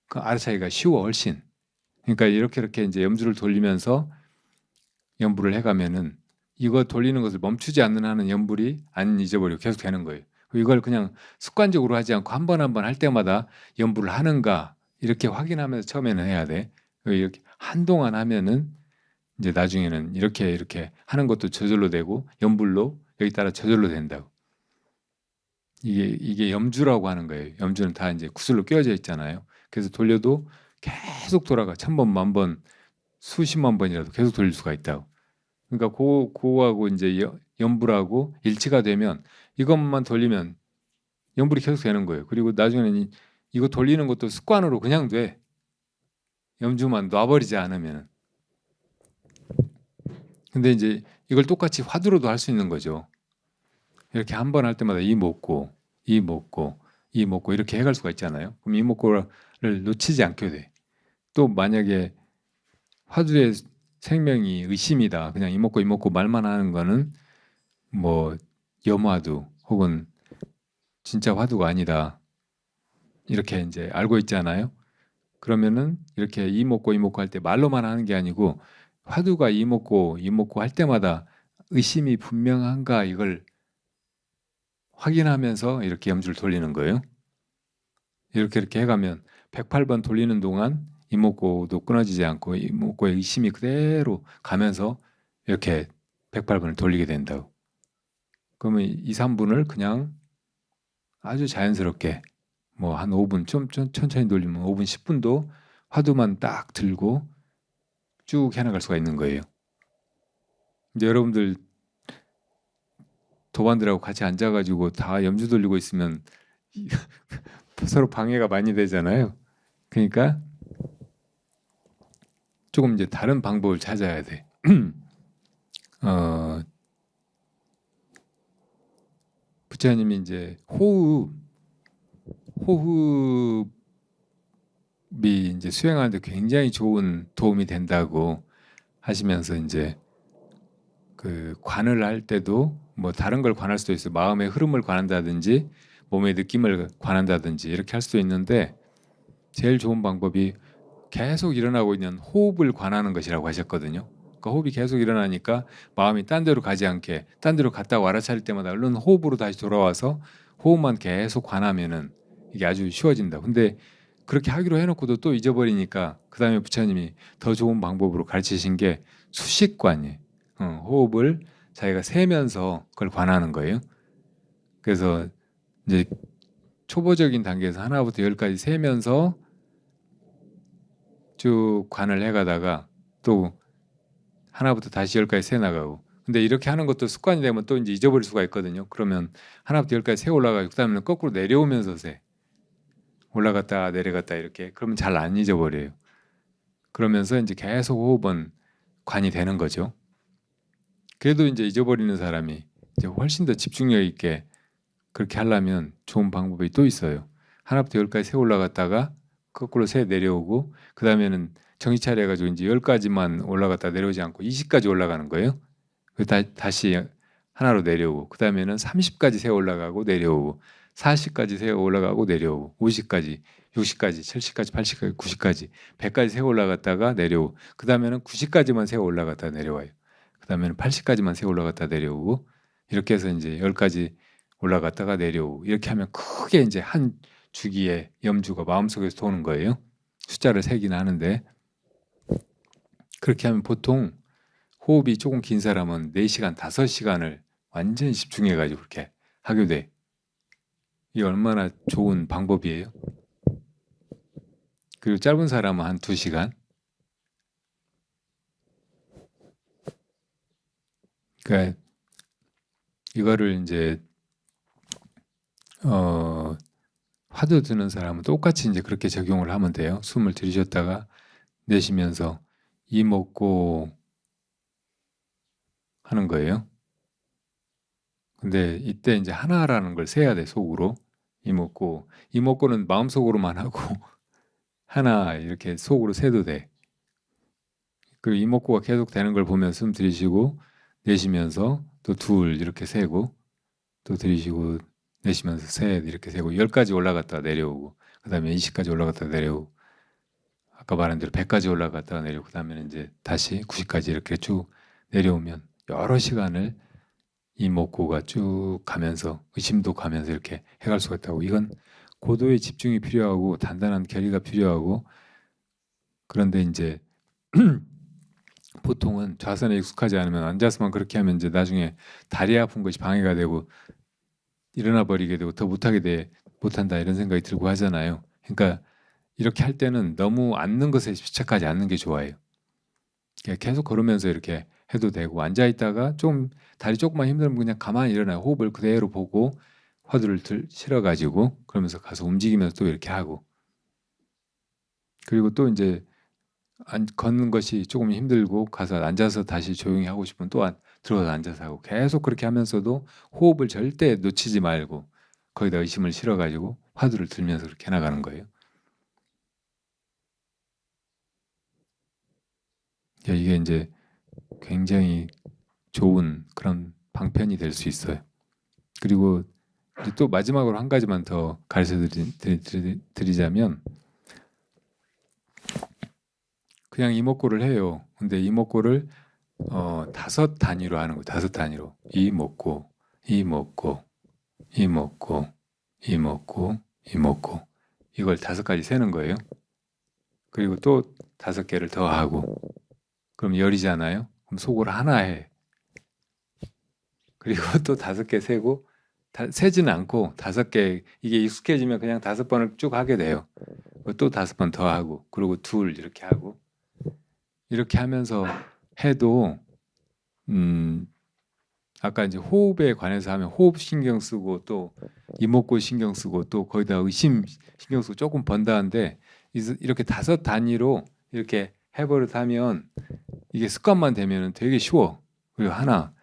S1: 그 알아차기가 쉬워 훨씬. 그러니까 이렇게 이제 염주를 돌리면서 염불을 해가면은 이거 돌리는 것을 멈추지 않는 한은 염불이 안 잊어버리고 계속 되는 거예요. 이걸 그냥 습관적으로 하지 않고 한 번 한 번 할 때마다 염불을 하는가 이렇게 확인하면서 처음에는 해야 돼. 이렇게 한동안 하면은 이제 나중에는 이렇게 하는 것도 저절로 되고 염불로 여기 따라 저절로 된다고. 이게 염주라고 하는 거예요. 염주는 다 이제 구슬로 껴져 있잖아요. 그래서 돌려도 계속 돌아가. 1000번, 10,000번, 수십만 번이라도 계속 돌릴 수가 있다고. 그러니까 그거하고 이제 염불하고 일치가 되면 이것만 돌리면 염불이 계속 되는 거예요. 그리고 나중에는 이거 돌리는 것도 습관으로 그냥 돼. 염주만 놔버리지 않으면. 근데 이제 이걸 똑같이 화두로도 할 수 있는 거죠. 이렇게 한 번 할 때마다 이 먹고 이렇게 해갈 수가 있잖아요. 그럼 이 먹고를 놓치지 않게 돼. 또 만약에 화두의 생명이 의심이다. 그냥 이 먹고 말만 하는 거는 뭐 염화두 혹은 진짜 화두가 아니다 이렇게 이제 알고 있잖아요. 그러면은 이렇게 이목고 이목고 할 때 말로만 하는 게 아니고 화두가 이목고 이목고 할 때마다 의심이 분명한가 이걸 확인하면서 이렇게 염주를 돌리는 거예요. 이렇게 해가면 108번 돌리는 동안 이목고도 끊어지지 않고 이목고의 의심이 그대로 가면서 이렇게 108번을 돌리게 된다고. 그러면 2, 3분을 그냥 아주 자연스럽게 뭐 한 5분 좀 천천히 돌리면 5분, 10분도 화두만 딱 들고 쭉 해나갈 수가 있는 거예요. 이제 여러분들 도반들하고 같이 앉아가지고 다 염주 돌리고 있으면 서로 방해가 많이 되잖아요. 그러니까 조금 이제 다른 방법을 찾아야 돼. 부처님이 이제 호흡이 이제 수행하는데 굉장히 좋은 도움이 된다고 하시면서 이제 그 관을 할 때도 뭐 다른 걸 관할 수도 있어요. 마음의 흐름을 관한다든지 몸의 느낌을 관한다든지 이렇게 할 수도 있는데 제일 좋은 방법이 계속 일어나고 있는 호흡을 관하는 것이라고 하셨거든요. 그러니까 호흡이 계속 일어나니까 마음이 딴 데로 가지 않게 딴 데로 갔다 알아차릴 때마다 얼른 호흡으로 다시 돌아와서 호흡만 계속 관하면은 이게 아주 쉬워진다. 근데 그렇게 하기로 해놓고도 또 잊어버리니까 그 다음에 부처님이 더 좋은 방법으로 가르치신 게 수식관이에요. 호흡을 자기가 세면서 그걸 관하는 거예요. 그래서 이제 초보적인 단계에서 하나부터 열까지 세면서 쭉 관을 해가다가 또 하나부터 다시 열까지 세 나가고. 근데 이렇게 하는 것도 습관이 되면 또 이제 잊어버릴 수가 있거든요. 그러면 하나부터 열까지 세 올라가고 그다음에는 거꾸로 내려오면서 세. 올라갔다 내려갔다 이렇게. 그러면 잘 안 잊어버려요. 그러면서 이제 계속 호흡은 관이 되는 거죠. 그래도 이제 잊어버리는 사람이 이제 훨씬 더 집중력 있게 그렇게 하려면 좋은 방법이 또 있어요. 하나부터 열까지 세 올라갔다가 거꾸로 세 내려오고 그 다음에는 정신 차려가지고 이제 10까지만 올라갔다 내려오지 않고 20까지 올라가는 거예요. 다시 하나로 내려오고 그 다음에는 30까지 세 올라가고 내려오고 40까지 세 올라가고 내려오고 50까지 60까지 70까지 80까지 90까지 100까지 세 올라갔다가 내려오고 그 다음에는 90까지만 세 올라갔다 내려와요. 그 다음에는 80까지만 세 올라갔다 내려오고 이렇게 해서 이제 10까지 올라갔다가 내려오고 이렇게 하면 크게 이제 한 주기에 염주가 마음속에서 도는 거예요. 숫자를 세기는 하는데 그렇게 하면 보통 호흡이 조금 긴 사람은 4시간, 5시간을 완전히 집중해가지고 그렇게 하게 돼. 이게 얼마나 좋은 방법이에요. 그리고 짧은 사람은 한 2시간. 그러니까 이거를 이제 화두 드는 사람은 똑같이 이제 그렇게 적용을 하면 돼요. 숨을 들이셨다가 내쉬면서 이 먹고 하는 거예요. 근데 이때 이제 하나라는 걸 세야 돼, 속으로. 이먹고는 마음속으로만 하고 하나 이렇게 속으로 세도 돼. 그리고 이먹고가 계속 되는 걸 보면 숨 들이쉬고 내쉬면서 또 둘 이렇게 세고 또 들이쉬고 내쉬면서 셋 이렇게 세고 10까지 올라갔다 내려오고 그 다음에 20까지 올라갔다 내려오고 아까 말한 대로 100까지 올라갔다가 내려오고 그 다음에는 이제 다시 90까지 이렇게 쭉 내려오면 여러 시간을 이목구가 쭉 가면서 의심도 가면서 이렇게 해갈 수가 있다고. 이건 고도의 집중이 필요하고 단단한 결의가 필요하고 그런데 이제 보통은 좌선에 익숙하지 않으면 앉아서만 그렇게 하면 이제 나중에 다리 아픈 것이 방해가 되고 일어나 버리게 되고 더 못한다 이런 생각이 들고 하잖아요. 그러니까 이렇게 할 때는 너무 앉는 것에 집착하지 않는 게 좋아요. 계속 걸으면서 이렇게 해도 되고 앉아 있다가 좀 다리 조금만 힘들면 그냥 가만히 일어나 호흡을 그대로 보고 화두를 실어 가지고 그러면서 가서 움직이면서 또 이렇게 하고 그리고 또 이제 걷는 것이 조금 힘들고 가서 앉아서 다시 조용히 하고 싶으면 또 들어가서 앉아서 하고 계속 그렇게 하면서도 호흡을 절대 놓치지 말고 거기다 의심을 실어 가지고 화두를 들면서 그렇게 나가는 거예요. 이게 이제 굉장히 좋은 그런 방편이 될 수 있어요. 그리고 이제 또 마지막으로 한 가지만 더 가르쳐 드리자면 그냥 이목구를 해요. 근데 이목구를 5단위로 하는 거, 5단위로. 이목구, 이목구, 이목구, 이목구, 이목구. 이걸 5가지 세는 거예요. 그리고 또 5개를 더 하고. 그럼 열이잖아요. 그럼 속을 하나 해. 그리고 또 5개 세고 세지는 않고 5개 이게 익숙해지면 그냥 5번을 쭉 하게 돼요. 또 5번 더 하고 그리고 둘 이렇게 하고 이렇게 하면서 해도 아까 이제 호흡에 관해서 하면 호흡 신경 쓰고 또 이목구 신경 쓰고 또 거기다 의심 신경 쓰고 조금 번다는데 이렇게 5단위로 이렇게 해버릇하면 이게 습관만 되면 되게 쉬워. 그리고 하나,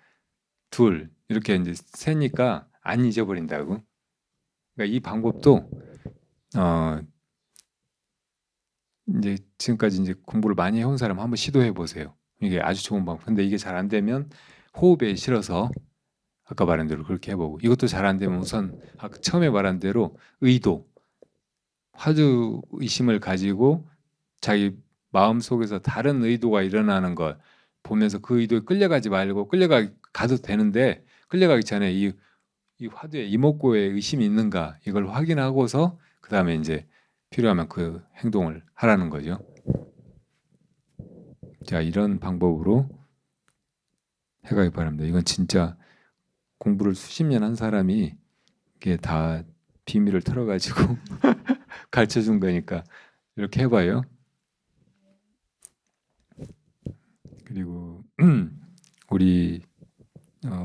S1: 둘 이렇게 이제 세니까 안 잊어버린다고. 그러니까 이 방법도 이제 지금까지 이제 공부를 많이 해온 사람 한번 시도해 보세요. 이게 아주 좋은 방법. 근데 이게 잘 안 되면 호흡에 실어서 아까 말한 대로 그렇게 해보고 이것도 잘 안 되면 우선 아까 처음에 말한 대로 의도, 화두 의심을 가지고 자기 마음 속에서 다른 의도가 일어나는 걸 보면서 그 의도에 끌려가지 말고 끌려가도 되는데 끌려가기 전에 이 화두에 이목구에 의심이 있는가 이걸 확인하고서 그 다음에 이제 필요하면 그 행동을 하라는 거죠. 자, 이런 방법으로 해가기 바랍니다. 이건 진짜 공부를 수십 년 한 사람이 이게 다 비밀을 털어가지고 가르쳐 준 거니까 이렇게 해봐요. 그리고 우리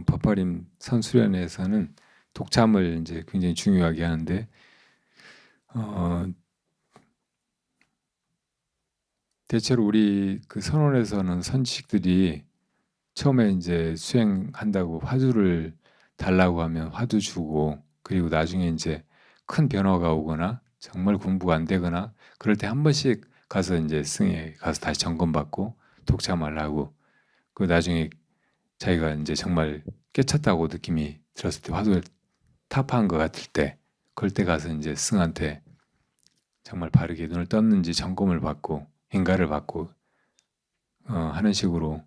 S1: 파파림 선수련회에서는 독참을 이제 굉장히 중요하게 하는데 대체로 우리 그 선원에서는 선지식들이 처음에 이제 수행한다고 화두를 달라고 하면 화두 주고 그리고 나중에 이제 큰 변화가 오거나 정말 공부가 안 되거나 그럴 때 한 번씩 가서 이제 승에 가서 다시 점검받고 독참을 하고 그 나중에 자기가 이제 정말 깨쳤다고 느낌이 들었을 때 화두를 타파한 것 같을 때 그럴 때 가서 이제 승한테 정말 바르게 눈을 떴는지 점검을 받고 인가를 받고 하는 식으로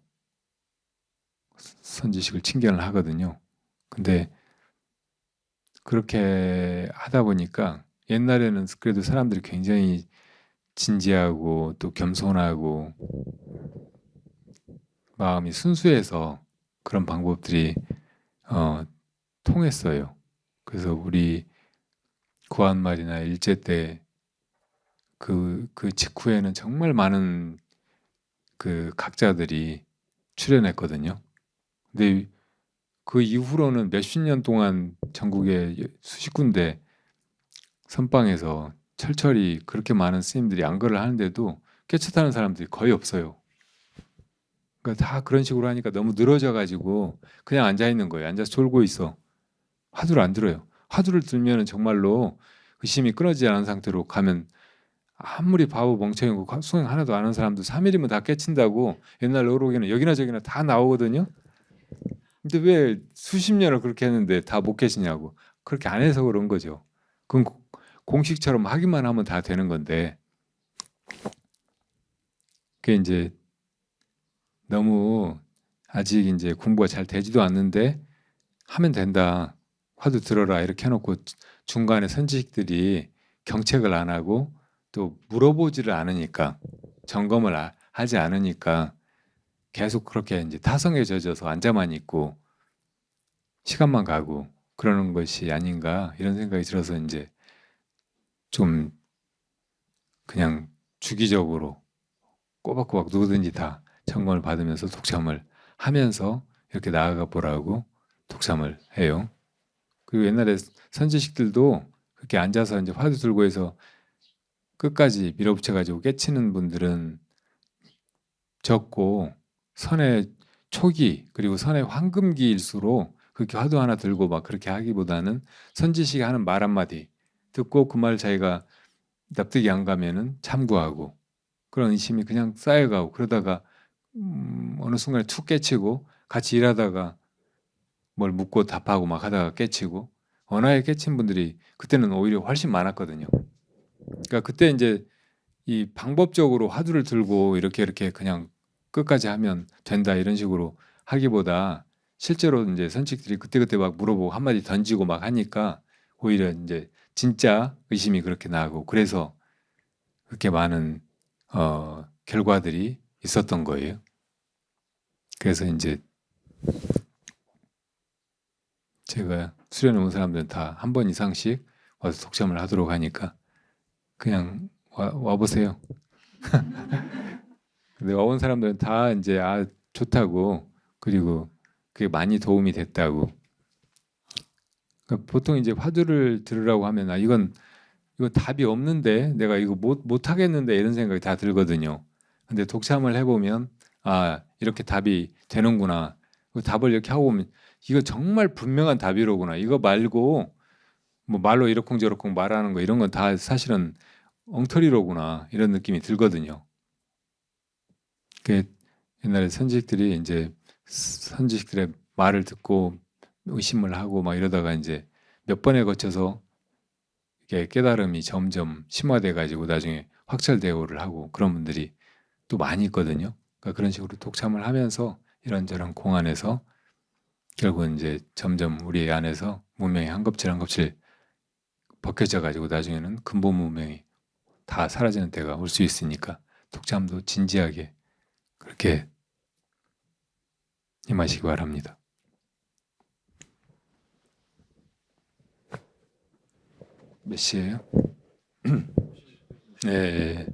S1: 선지식을 칭견을 하거든요. 근데 그렇게 하다 보니까 옛날에는 그래도 사람들이 굉장히 진지하고 또 겸손하고 마음이 순수해서 그런 방법들이 통했어요. 그래서 우리 구한말이나 일제 때 그 직후에는 정말 많은 그 각자들이 출연했거든요. 근데 그 이후로는 몇십 년 동안 전국에 수십 군데 선방에서 철철이 그렇게 많은 스님들이 안거를 하는데도 깨끗하는 사람들이 거의 없어요. 그러니까 다 그런 식으로 하니까 너무 늘어져 가지고 그냥 앉아 있는 거예요. 앉아서 졸고 있어. 화두를 안 들어요. 화두를 들면은 정말로 의심이 끊어지지 않은 상태로 가면 아무리 바보 멍청이고 수행 하나도 안 하는 사람도 3일이면 다 깨친다고 옛날 어록에는 여기나 저기나 다 나오거든요. 근데 왜 수십 년을 그렇게 했는데 다 못 깨지냐고. 그렇게 안 해서 그런 거죠. 그건 공식처럼 하기만 하면 다 되는 건데 그게 이제 너무 아직 이제 공부가 잘 되지도 않는데 하면 된다. 화두 들어라 이렇게 해놓고 중간에 선지식들이 경책을 안 하고 또 물어보지를 않으니까 점검을 하지 않으니까 계속 그렇게 이제 타성에 젖어서 앉아만 있고 시간만 가고 그러는 것이 아닌가 이런 생각이 들어서 이제 좀 그냥 주기적으로 꼬박꼬박 누구든지 다 점검을 받으면서 독참을 하면서 이렇게 나아가 보라고 독참을 해요. 그리고 옛날에 선지식들도 그렇게 앉아서 이제 화두 들고 해서 끝까지 밀어붙여가지고 깨치는 분들은 적고 선의 초기 그리고 선의 황금기일수록 그렇게 화두 하나 들고 막 그렇게 하기보다는 선지식이 하는 말 한마디 듣고 그 말 자기가 납득이 안 가면은 참고하고 그런 의심이 그냥 쌓여가고 그러다가 어느 순간에 툭 깨치고 같이 일하다가 뭘 묻고 답하고 막 하다가 깨치고 언어에 깨친 분들이 그때는 오히려 훨씬 많았거든요. 그러니까 그때 이제 이 방법적으로 화두를 들고 이렇게 그냥 끝까지 하면 된다 이런 식으로 하기보다 실제로 이제 선식들이 그때그때 막 물어보고 한마디 던지고 막 하니까 오히려 이제 진짜 의심이 그렇게 나고 그래서 그렇게 많은 결과들이 있었던 거예요. 그래서 이제 제가 수련회 온 사람들은 다 한 번 이상씩 와서 독참을 하도록 하니까 그냥 와 보세요. 근데 와온 사람들은 다 이제 좋다고 그리고 그게 많이 도움이 됐다고. 그러니까 보통 이제 화두를 들으라고 하면 이거 답이 없는데 내가 이거 못 하겠는데 이런 생각이 다 들거든요. 근데 독참을 해보면 이렇게 답이 되는구나. 그 답을 이렇게 하고 보면 이거 정말 분명한 답이로구나. 이거 말고 뭐 말로 이러쿵저러쿵 말하는 거 이런 건 다 사실은 엉터리로구나 이런 느낌이 들거든요. 그 옛날에 선지식들이 이제 선지식들의 말을 듣고 의심을 하고 막 이러다가 이제 몇 번에 거쳐서 이게 깨달음이 점점 심화돼 가지고 나중에 확철대오를 하고 그런 분들이 또 많이 있거든요. 그러니까 그런 식으로 독참을 하면서 이런저런 공안에서 결국은 이제 점점 우리 안에서 문명이 한 껍질 한 껍질 벗겨져 가지고 나중에는 근본 문명이 다 사라지는 때가 올 수 있으니까 독참도 진지하게 그렇게 임하시기 바랍니다. 몇 시예요? 네.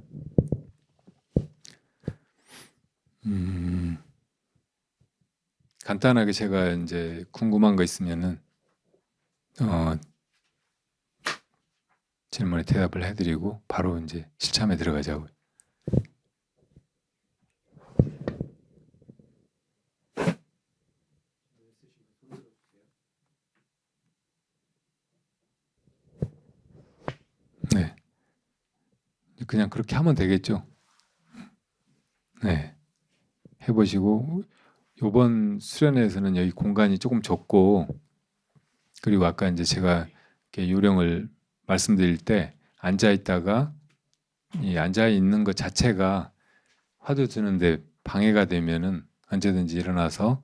S1: 간단하게 제가 이제 궁금한 거 있으면은 질문에 대답을 해드리고 바로 이제 실참에 들어가자고요. 네, 그냥 그렇게 하면 되겠죠. 네, 해보시고 이번 수련회에서는 여기 공간이 조금 좁고 그리고 아까 이제 제가 이렇게 요령을 말씀드릴 때 앉아 있다가 이 앉아 있는 것 자체가 화두 드는데 방해가 되면은 언제든지 일어나서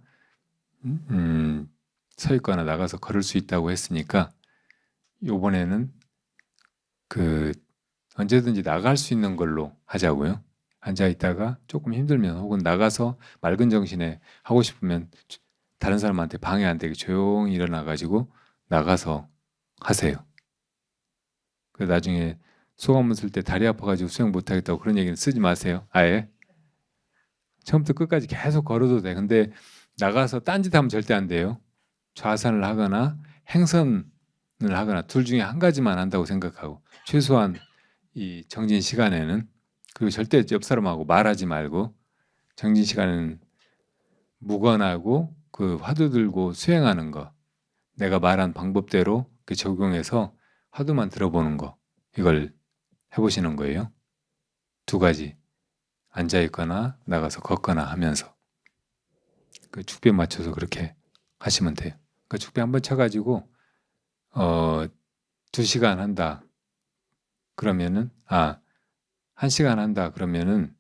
S1: 서 있거나 나가서 걸을 수 있다고 했으니까 이번에는 그 언제든지 나갈 수 있는 걸로 하자고요. 앉아 있다가 조금 힘들면 혹은 나가서 맑은 정신에 하고 싶으면 다른 사람한테 방해 안 되게 조용히 일어나 가지고 나가서 하세요. 그 나중에 소감문 쓸 때 다리 아파가지고 수영 못하겠다고 그런 얘기는 쓰지 마세요. 아예 처음부터 끝까지 계속 걸어도 돼. 근데 나가서 딴짓하면 절대 안 돼요. 좌선을 하거나 행선을 하거나 둘 중에 한 가지만 한다고 생각하고 최소한 이 정진 시간에는 그리고 절대 옆 사람하고 말하지 말고 정진 시간은 묵언하고 그 화두 들고 수행하는 거 내가 말한 방법대로 그 적용해서 화두만 들어보는 거 이걸 해보시는 거예요. 두 가지 앉아 있거나 나가서 걷거나 하면서 그 축배에 맞춰서 그렇게 하시면 돼요. 그 축배 한번 쳐가지고 2시간 한다 그러면은 1시간 한다 그러면은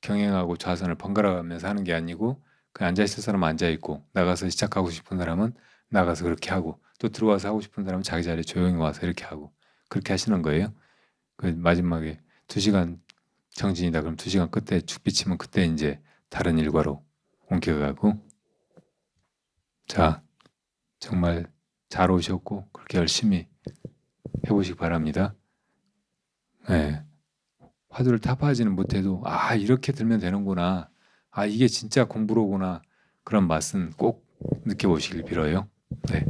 S1: 경행하고 좌선을 번갈아 가면서 하는 게 아니고 그 앉아 있을 사람은 앉아 있고 나가서 시작하고 싶은 사람은 나가서 그렇게 하고 또 들어와서 하고 싶은 사람은 자기 자리에 조용히 와서 이렇게 하고 그렇게 하시는 거예요. 그 마지막에 2시간 정진이다 그럼 2시간 끝에 죽비 치면 그때 이제 다른 일과로 옮겨가고 자 정말 잘 오셨고 그렇게 열심히 해보시기 바랍니다. 네. 화두를 타파하지는 못해도 이렇게 들면 되는구나 이게 진짜 공부로구나 그런 맛은 꼭 느껴보시길 빌어요. 네.